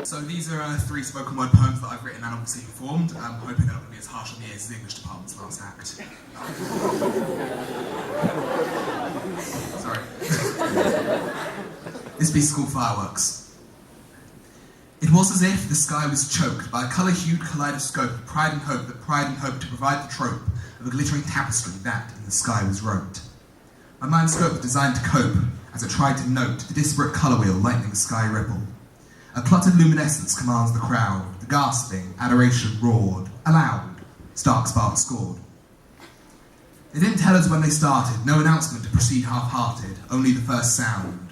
So these are three spoken word poems that I've written and obviously performed. I'm hoping they're not going to be as harsh on the ears as the English department's last act. Sorry. This piece is called Fireworks. It was as if the sky was choked by a colour-hued kaleidoscope of pride and hope to provide the trope of a glittering tapestry that, in the sky, was roped. My mind's scope was designed to cope, as it tried to note the disparate colour wheel lightening the sky ripple. A cluttered luminescence commands the crowd, the gasping, adoration roared, aloud, stark sparks scored. They didn't tell us when they started, no announcement to proceed half-hearted, only the first sound.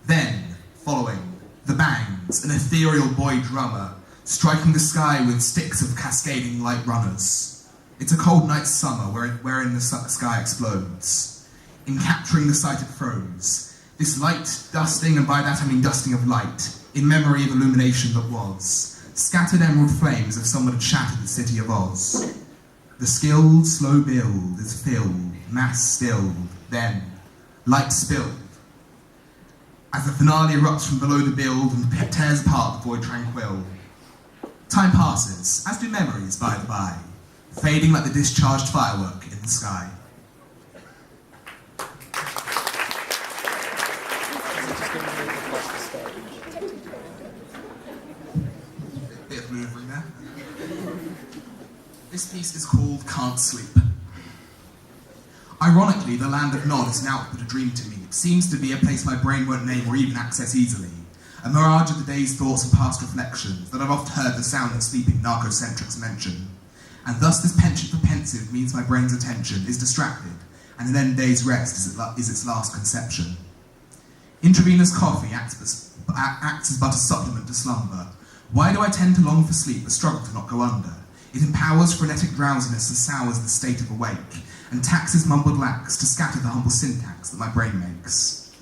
Then, following, the bangs, an ethereal boy drummer, striking the sky with sticks of cascading light runners. It's a cold night's summer wherein the sky explodes. In capturing the sight it froze, this light dusting, and by that I mean dusting of light, in memory of illumination that was, scattered emerald flames if someone had shattered the city of Oz. The skilled, slow build is filled, mass stilled, then, light spilled. As the finale erupts from below the build and tears apart the void tranquil. Time passes, as do memories, by the by, fading like the discharged firework in the sky. Bit of maneuvering there. This piece is called Can't Sleep. Ironically, the land of Nod is an output, a dream to me. It seems to be a place my brain won't name or even access easily. A mirage of the day's thoughts and past reflections that I've oft heard the sound of sleeping narcocentrics mention. And thus this penchant for pensive means my brain's attention is distracted, and an end day's rest is its last conception. Intravenous coffee acts as but a supplement to slumber. Why do I tend to long for sleep but struggle to not go under? It empowers frenetic drowsiness and sours the state of awake, and taxes mumbled lacks to scatter the humble syntax that my brain makes.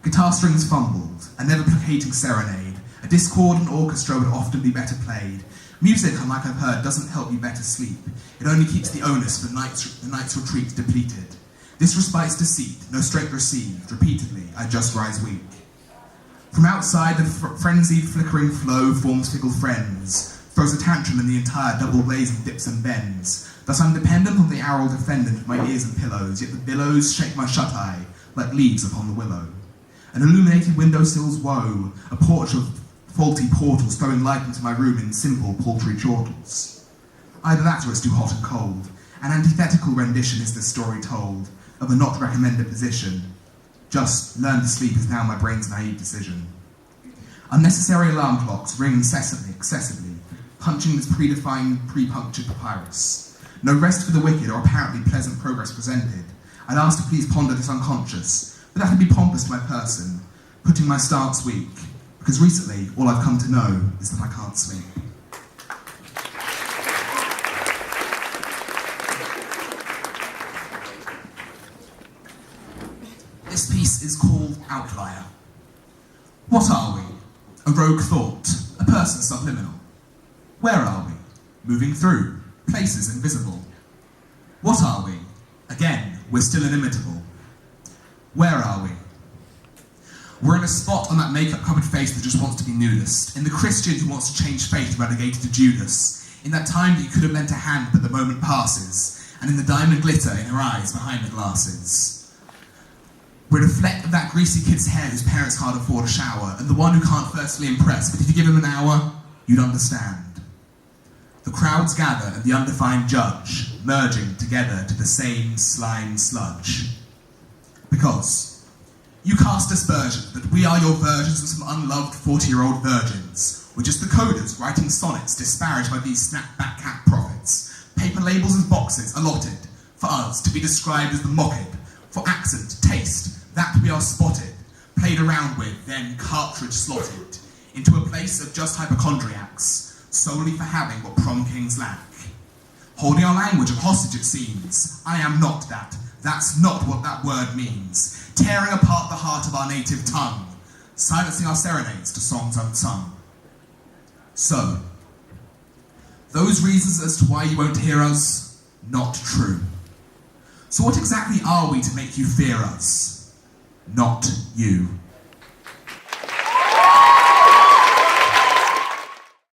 Guitar strings fumbled, a never-placating serenade, a discordant orchestra would often be better played. Music, unlike I've heard, doesn't help you better sleep. It only keeps the onus for the night's retreat depleted. This respites deceit, no strength received, repeatedly, I just rise weak. From outside, the frenzied, flickering flow forms fickle friends, throws a tantrum in the entire double-blazing dips and bends. Thus I'm dependent on the aural defendant of my ears and pillows, yet the billows shake my shut-eye, like leaves upon the willow. An illuminated windowsill's woe, a porch of faulty portals throwing light into my room in simple, paltry chortles. Either that or it's too hot and cold. An antithetical rendition is this story told, of a not recommended position. Just learn to sleep is now my brain's naive decision. Unnecessary alarm clocks ring incessantly, excessively, punching this predefined, pre-punctured papyrus. No rest for the wicked or apparently pleasant progress presented. I'd ask to please ponder this unconscious, but that'd be pompous to my person, putting my stance weak, because recently all I've come to know is that I can't sleep. This piece is called Outlier. What are we? A rogue thought, a person subliminal. Where are we? Moving through, places invisible. What are we? Again, we're still inimitable. Where are we? We're in a spot on that makeup-covered face that just wants to be nudist, in the Christian who wants to change faith relegated to Judas, in that time that you could have lent a hand but the moment passes, and in the diamond glitter in her eyes behind the glasses. We're a fleck of that greasy kid's hair whose parents can't afford a shower, and the one who can't firstly impress, but if you give him an hour, you'd understand. The crowds gather and the undefined judge, merging together to the same slime sludge. Because you cast aspersion that we are your versions of some unloved 40-year-old virgins. We're just the coders writing sonnets disparaged by these snapback cat prophets. Paper labels and boxes allotted for us to be described as the mocked, for accent, taste, that we are spotted, played around with, then cartridge slotted, into a place of just hypochondriacs, solely for having what prom kings lack. Holding our language of hostage it seems, I am not that, that's not what that word means, tearing apart the heart of our native tongue, silencing our serenades to songs unsung. So, those reasons as to why you won't hear us, not true. So what exactly are we to make you fear us? Not you.